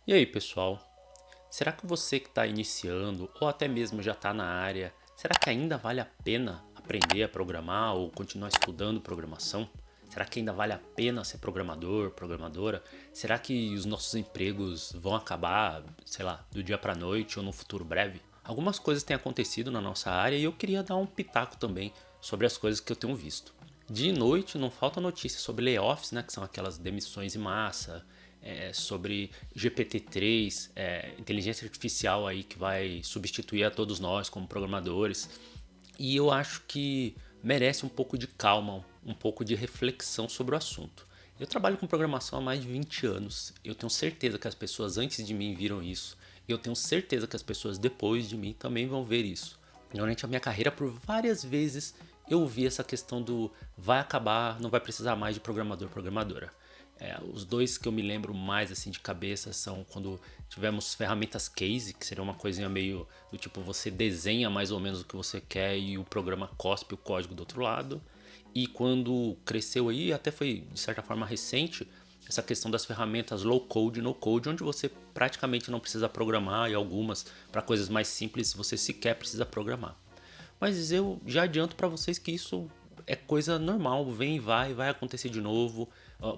E aí, pessoal? Será que você que está iniciando ou até mesmo já está na área, será que ainda vale a pena aprender a programar ou continuar estudando programação? Será que ainda vale a pena ser programador, programadora? Será que os nossos empregos vão acabar, sei lá, do dia para noite ou no futuro breve? Algumas coisas têm acontecido na nossa área e eu queria dar um pitaco também sobre as coisas que eu tenho visto. De noite não falta notícia sobre layoffs, né, que são aquelas demissões em massa, sobre GPT-3, inteligência artificial aí que vai substituir a todos nós como programadores. E eu acho que merece um pouco de calma, um pouco de reflexão sobre o assunto. Eu trabalho com programação há mais de 20 anos. Eu tenho certeza que as pessoas antes de mim viram isso. E eu tenho certeza que as pessoas depois de mim também vão ver isso. Durante a minha carreira, por várias vezes, eu vi essa questão do vai acabar, não vai precisar mais de programador, programadora. Os dois que eu me lembro mais assim de cabeça são quando tivemos ferramentas case, que seria uma coisinha meio do tipo você desenha mais ou menos o que você quer e o programa cospe o código do outro lado. E quando cresceu aí, até foi de certa forma recente, essa questão das ferramentas low code e no code, onde você praticamente não precisa programar e algumas para coisas mais simples você sequer precisa programar. Mas eu já adianto para vocês que isso é coisa normal, vem e vai acontecer de novo.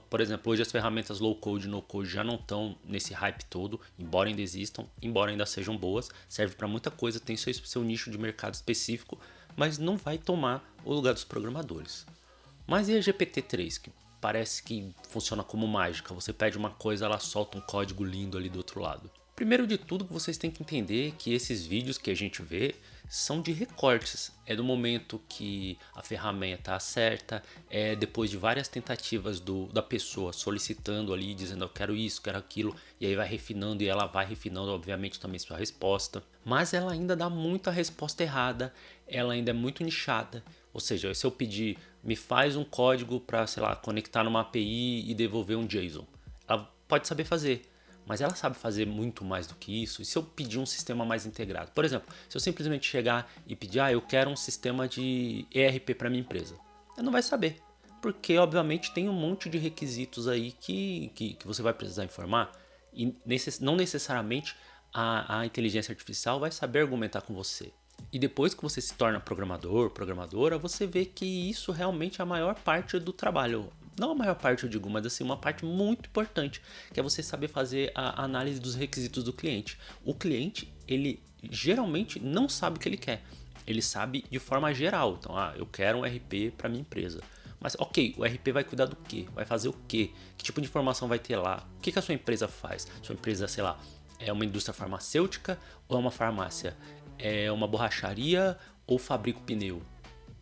Por exemplo, hoje as ferramentas low code e no code já não estão nesse hype todo, embora ainda existam, embora ainda sejam boas, serve para muita coisa, tem seu nicho de mercado específico, mas não vai tomar o lugar dos programadores. Mas e a GPT-3, que parece que funciona como mágica, você pede uma coisa, ela solta um código lindo ali do outro lado. Primeiro de tudo, vocês têm que entender que esses vídeos que a gente vê são de recortes. É do momento que a ferramenta acerta, é depois de várias tentativas da pessoa solicitando ali, dizendo eu quero isso, quero aquilo, e aí vai refinando e ela vai refinando, obviamente, também sua resposta. Mas ela ainda dá muita resposta errada, ela ainda é muito nichada. Ou seja, se eu pedir, me faz um código para, sei lá, conectar numa API e devolver um JSON, ela pode saber fazer. Mas ela sabe fazer muito mais do que isso. E se eu pedir um sistema mais integrado? Por exemplo, se eu simplesmente chegar e pedir, eu quero um sistema de ERP para minha empresa. Ela não vai saber. Porque, obviamente, tem um monte de requisitos aí que você vai precisar informar. E não necessariamente a inteligência artificial vai saber argumentar com você. E depois que você se torna programador, programadora, você vê que isso realmente é a maior parte do trabalho. Não a maior parte, eu digo, mas assim, uma parte muito importante, que é você saber fazer a análise dos requisitos do cliente. O cliente, ele geralmente não sabe o que ele quer. Ele sabe de forma geral. Então, eu quero um RP para minha empresa. Mas ok, o RP vai cuidar do quê? Vai fazer o quê? Que tipo de informação vai ter lá? O que a sua empresa faz? Sua empresa, sei lá, é uma indústria farmacêutica ou é uma farmácia? É uma borracharia ou fabrica pneu?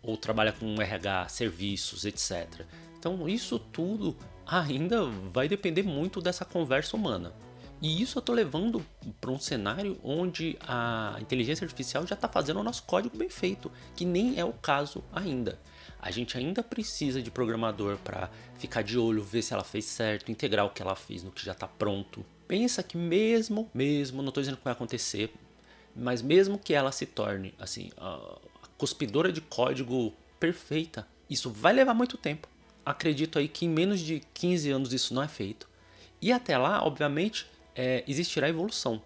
Ou trabalha com RH, serviços, etc. Então isso tudo ainda vai depender muito dessa conversa humana. E isso eu estou levando para um cenário onde a inteligência artificial já está fazendo o nosso código bem feito, que nem é o caso ainda. A gente ainda precisa de programador para ficar de olho, ver se ela fez certo, integrar o que ela fez no que já está pronto. Pensa que mesmo, não estou dizendo que vai acontecer, mas mesmo que ela se torne assim a cuspidora de código perfeita, isso vai levar muito tempo. Acredito aí que em menos de 15 anos isso não é feito. E até lá, obviamente, existirá evolução.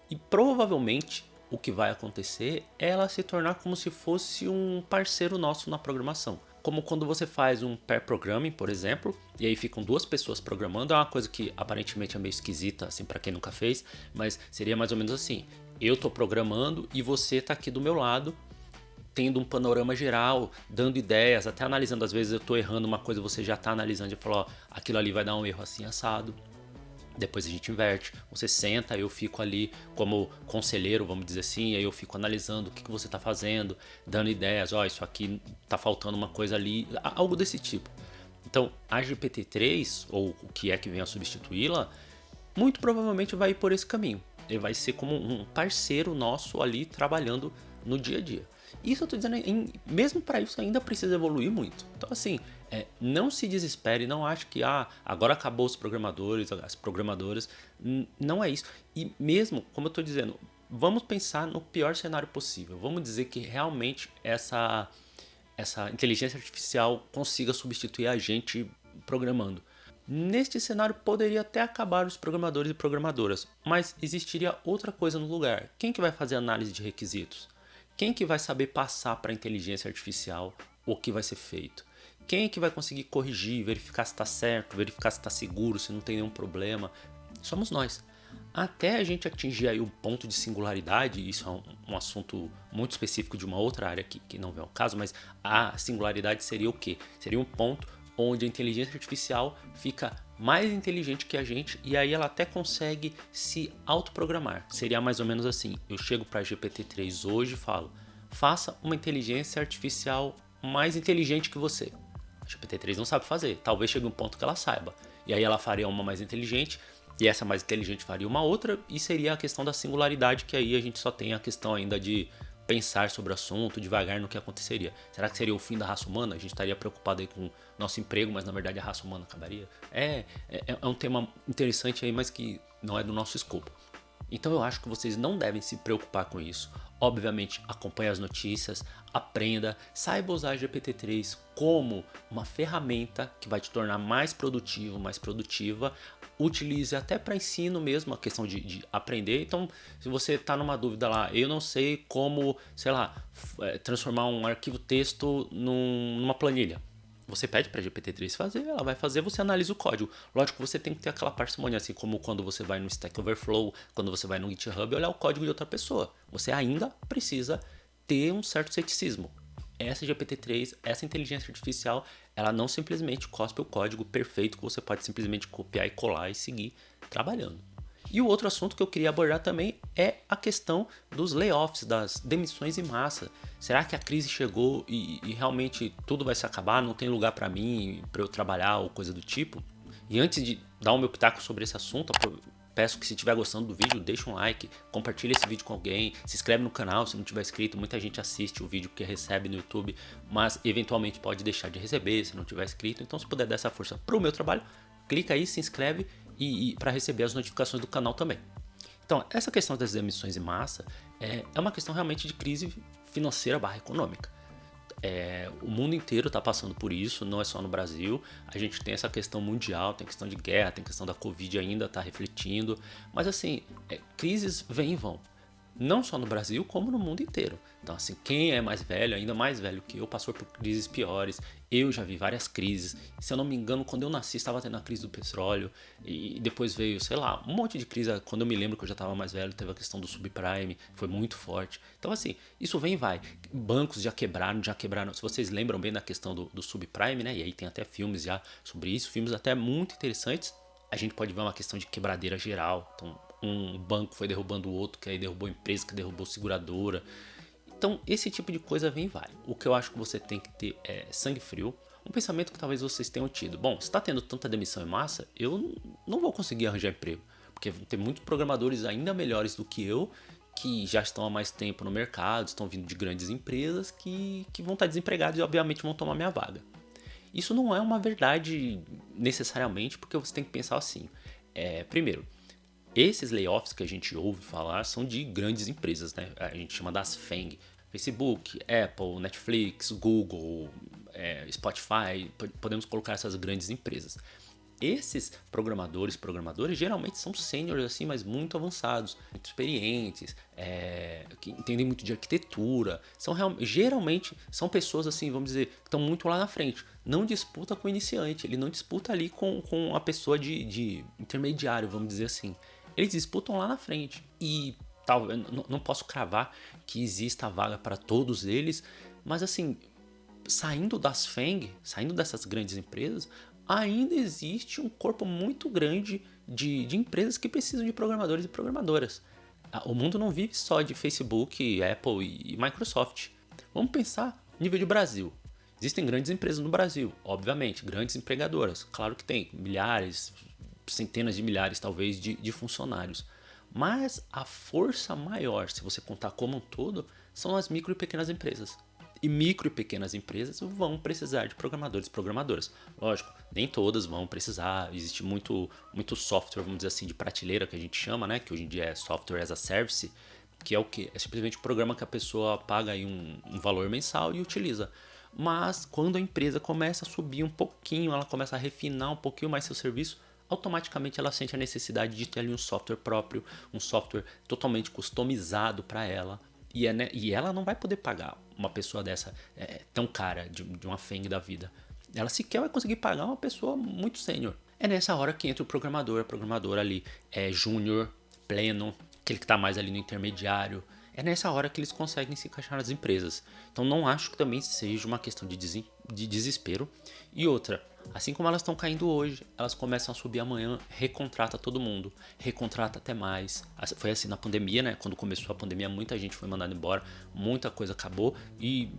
E provavelmente o que vai acontecer é ela se tornar como se fosse um parceiro nosso na programação. Como quando você faz um pair programming, por exemplo, e aí ficam duas pessoas programando, é uma coisa que aparentemente é meio esquisita, assim, para quem nunca fez, mas seria mais ou menos assim. Eu estou programando e você está aqui do meu lado, tendo um panorama geral, dando ideias, até analisando. Às vezes eu estou errando uma coisa, você já está analisando e fala, aquilo ali vai dar um erro assim assado. Depois a gente inverte, você senta, eu fico ali como conselheiro, vamos dizer assim, aí eu fico analisando o que você está fazendo, dando ideias, isso aqui está faltando uma coisa ali, algo desse tipo. Então a GPT-3, ou o que é que vem a substituí-la, muito provavelmente vai ir por esse caminho. Ele vai ser como um parceiro nosso ali trabalhando no dia a dia. Isso eu tô dizendo, mesmo para isso ainda precisa evoluir muito. Então assim, não se desespere, não ache que agora acabou os programadores, as programadoras. Não é isso. E mesmo, como eu tô dizendo, vamos pensar no pior cenário possível. Vamos dizer que realmente essa inteligência artificial consiga substituir a gente programando. Neste cenário poderia até acabar os programadores e programadoras, mas existiria outra coisa no lugar. Quem que vai fazer análise de requisitos? Quem que vai saber passar para a inteligência artificial o que vai ser feito? Quem que vai conseguir corrigir, verificar se está certo, verificar se está seguro, se não tem nenhum problema? Somos nós. Até a gente atingir aí o ponto de singularidade, isso é um assunto muito específico de uma outra área que não vem ao caso, mas a singularidade seria o quê? Seria um ponto onde a inteligência artificial fica mais inteligente que a gente e aí ela até consegue se autoprogramar. Seria mais ou menos assim, eu chego para a GPT-3 hoje e falo, faça uma inteligência artificial mais inteligente que você. A GPT-3 não sabe fazer, talvez chegue um ponto que ela saiba. E aí ela faria uma mais inteligente, e essa mais inteligente faria uma outra, e seria a questão da singularidade, que aí a gente só tem a questão ainda de pensar sobre o assunto, devagar no que aconteceria. Será que seria o fim da raça humana? A gente estaria preocupado aí com nosso emprego, mas na verdade a raça humana acabaria? É um tema interessante aí, mas que não é do nosso escopo. Então eu acho que vocês não devem se preocupar com isso. Obviamente, acompanhe as notícias, aprenda, saiba usar a GPT-3 como uma ferramenta que vai te tornar mais produtivo, mais produtiva. Utilize até para ensino mesmo, a questão de aprender. Então, se você está numa dúvida lá, eu não sei como, sei lá, transformar um arquivo texto numa planilha. Você pede para a GPT-3 fazer, ela vai fazer, você analisa o código. Lógico que você tem que ter aquela parcimônia, assim como quando você vai no Stack Overflow, quando você vai no GitHub olhar o código de outra pessoa. Você ainda precisa ter um certo ceticismo. Essa GPT-3, essa inteligência artificial, ela não simplesmente cospe o código perfeito que você pode simplesmente copiar e colar e seguir trabalhando. E o outro assunto que eu queria abordar também é a questão dos layoffs, das demissões em massa. Será que a crise chegou e realmente tudo vai se acabar, não tem lugar para mim, para eu trabalhar ou coisa do tipo? E antes de dar o meu pitaco sobre esse assunto, peço que se estiver gostando do vídeo, deixa um like, compartilha esse vídeo com alguém, se inscreve no canal se não tiver inscrito. Muita gente assiste o vídeo porque recebe no YouTube, mas eventualmente pode deixar de receber se não tiver inscrito. Então se puder dar essa força pro meu trabalho, clica aí, se inscreve e para receber as notificações do canal também. Então, essa questão das demissões em massa é uma questão realmente de crise financeira / econômica. O mundo inteiro está passando por isso, não é só no Brasil. A gente tem essa questão mundial, tem questão de guerra, tem questão da Covid ainda, está refletindo. Mas assim, crises vêm e vão. Não só no Brasil, como no mundo inteiro. Então assim, quem é mais velho, ainda mais velho que eu, passou por crises piores. Eu já vi várias crises. Se eu não me engano, quando eu nasci, estava tendo a crise do petróleo. E depois veio, sei lá, um monte de crise. Quando eu me lembro que eu já estava mais velho, teve a questão do subprime, foi muito forte. Então assim, isso vem e vai. Bancos já quebraram. Se vocês lembram bem da questão do subprime, né? E aí tem até filmes já sobre isso, filmes até muito interessantes. A gente pode ver uma questão de quebradeira geral. Então, um banco foi derrubando o outro, que aí derrubou a empresa, que derrubou a seguradora. Então, esse tipo de coisa vem e vai. O que eu acho que você tem que ter é sangue frio. Um pensamento que talvez vocês tenham tido. Bom, se está tendo tanta demissão em massa, eu não vou conseguir arranjar emprego. Porque tem muitos programadores ainda melhores do que eu, que já estão há mais tempo no mercado, estão vindo de grandes empresas, que vão estar desempregados e obviamente vão tomar minha vaga. Isso não é uma verdade necessariamente, porque você tem que pensar assim. Primeiro, esses layoffs que a gente ouve falar são de grandes empresas, né? A gente chama das FANG. Facebook, Apple, Netflix, Google, Spotify, podemos colocar essas grandes empresas. Esses programadores geralmente são sêniores assim, mas muito avançados, muito experientes, que entendem muito de arquitetura. Geralmente são pessoas assim, vamos dizer, que estão muito lá na frente. Não disputa com o iniciante, ele não disputa ali com a pessoa de intermediário, vamos dizer assim. Eles disputam lá na frente. E talvez não posso cravar que exista vaga para todos eles, mas assim, saindo das FANG, saindo dessas grandes empresas, ainda existe um corpo muito grande de empresas que precisam de programadores e programadoras. O mundo não vive só de Facebook, Apple e Microsoft. Vamos pensar nível de Brasil. Existem grandes empresas no Brasil, obviamente, grandes empregadoras. Claro que tem milhares, centenas de milhares talvez de funcionários. Mas a força maior, se você contar como um todo, são as micro e pequenas empresas. E micro e pequenas empresas vão precisar de programadores e programadoras. Lógico, nem todas vão precisar. Existe muito software, vamos dizer assim, de prateleira que a gente chama, né? Que hoje em dia é software as a service, que é o quê? É simplesmente um programa que a pessoa paga aí um valor mensal e utiliza. Mas quando a empresa começa a subir um pouquinho, ela começa a refinar um pouquinho mais seu serviço, automaticamente ela sente a necessidade de ter ali um software próprio, um software totalmente customizado para ela. E ela não vai poder pagar uma pessoa dessa tão cara, de uma FAANG da vida. Ela sequer vai conseguir pagar uma pessoa muito sênior. É nessa hora que entra o programador, a programadora ali júnior, pleno, aquele que está mais ali no intermediário. É nessa hora que eles conseguem se encaixar nas empresas. Então não acho que também seja uma questão de desespero. E outra, assim como elas estão caindo hoje, elas começam a subir amanhã, recontrata todo mundo, recontrata até mais. Foi assim na pandemia, né? Quando começou a pandemia, muita gente foi mandada embora, muita coisa acabou e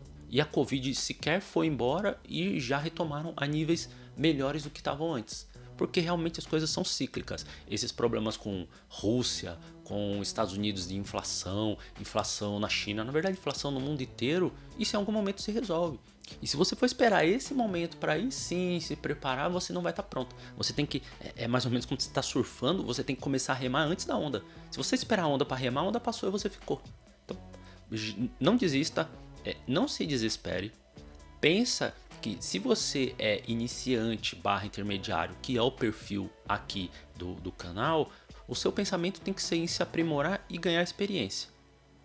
a Covid sequer foi embora e já retomaram a níveis melhores do que estavam antes. Porque realmente as coisas são cíclicas. Esses problemas com Rússia, com Estados Unidos de inflação na China, na verdade inflação no mundo inteiro, isso em algum momento se resolve. E se você for esperar esse momento para aí sim se preparar, você não vai estar pronto. Você tem que, é mais ou menos como você está surfando, você tem que começar a remar antes da onda. Se você esperar a onda para remar, a onda passou e você ficou. Então, não desista, não se desespere. Pensa que se você é iniciante / intermediário, que é o perfil aqui do canal, o seu pensamento tem que ser em se aprimorar e ganhar experiência.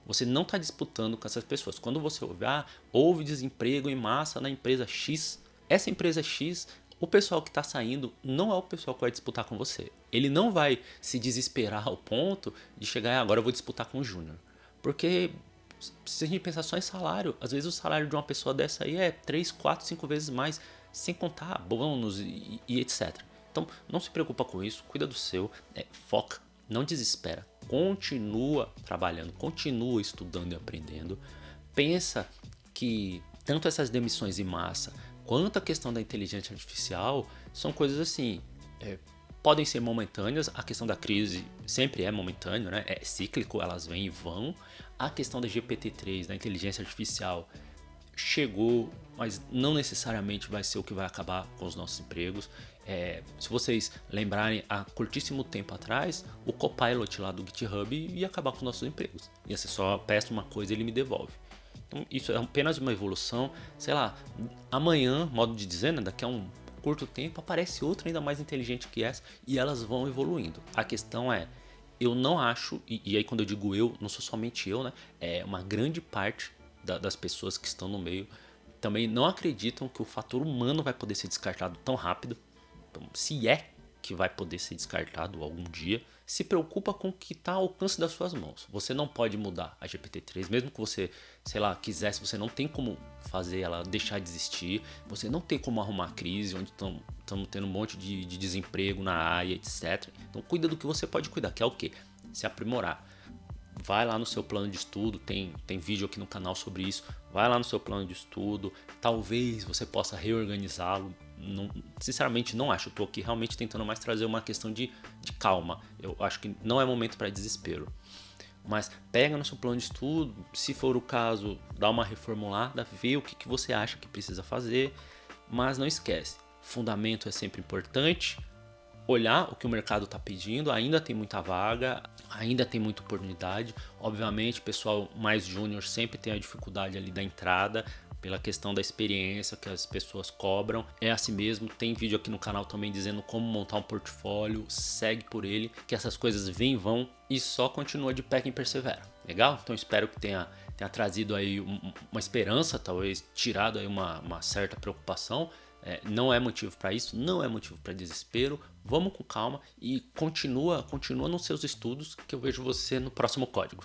Você não está disputando com essas pessoas. Quando você ouve, houve desemprego em massa na empresa X, essa empresa X, o pessoal que está saindo não é o pessoal que vai disputar com você. Ele não vai se desesperar ao ponto de chegar agora eu vou disputar com o Júnior. Porque se a gente pensar só em salário, às vezes o salário de uma pessoa dessa aí é 3, 4, 5 vezes mais, sem contar bônus e etc. Então não se preocupa com isso, cuida do seu, foca, não desespera, continua trabalhando, continua estudando e aprendendo. Pensa que tanto essas demissões em massa quanto a questão da inteligência artificial são coisas assim, podem ser momentâneas, a questão da crise sempre é momentânea, né? É cíclico, elas vêm e vão. A questão da GPT-3, da inteligência artificial, chegou, mas não necessariamente vai ser o que vai acabar com os nossos empregos. Se vocês lembrarem, há curtíssimo tempo atrás, o Copilot lá do GitHub ia acabar com os nossos empregos. Ia ser só peço uma coisa e ele me devolve. Então isso é apenas uma evolução. Sei lá, amanhã, modo de dizer, né, daqui a um curto tempo, aparece outra ainda mais inteligente que essa e elas vão evoluindo. A questão é, eu não acho, e aí quando eu digo eu, não sou somente eu, né? É uma grande parte das pessoas que estão no meio também não acreditam que o fator humano vai poder ser descartado tão rápido. Então, se é que vai poder ser descartado algum dia, se preocupa com o que está ao alcance das suas mãos. Você não pode mudar a GPT-3, mesmo que você, sei lá, quisesse, você não tem como fazer ela deixar de existir, você não tem como arrumar crise, onde estamos tendo um monte de desemprego na área, etc. Então cuida do que você pode cuidar, que é o quê? Se aprimorar. Vai lá no seu plano de estudo, tem vídeo aqui no canal sobre isso, vai lá no seu plano de estudo, talvez você possa reorganizá-lo. Sinceramente não acho, eu estou aqui realmente tentando mais trazer uma questão de calma. Eu acho que não é momento para desespero, mas pega no seu plano de estudo, se for o caso, dá uma reformulada, vê o que você acha que precisa fazer, mas não esquece, fundamento é sempre importante, olhar o que o mercado está pedindo, ainda tem muita vaga, ainda tem muita oportunidade. Obviamente o pessoal mais júnior sempre tem a dificuldade ali da entrada, pela questão da experiência que as pessoas cobram. É assim mesmo, tem vídeo aqui no canal também dizendo como montar um portfólio, segue por ele, que essas coisas vêm e vão e só continua de pé quem persevera. Legal? Então espero que tenha trazido aí uma esperança, talvez tirado aí uma certa preocupação. Não é motivo para isso, não é motivo para desespero. Vamos com calma e continua nos seus estudos que eu vejo você no próximo código.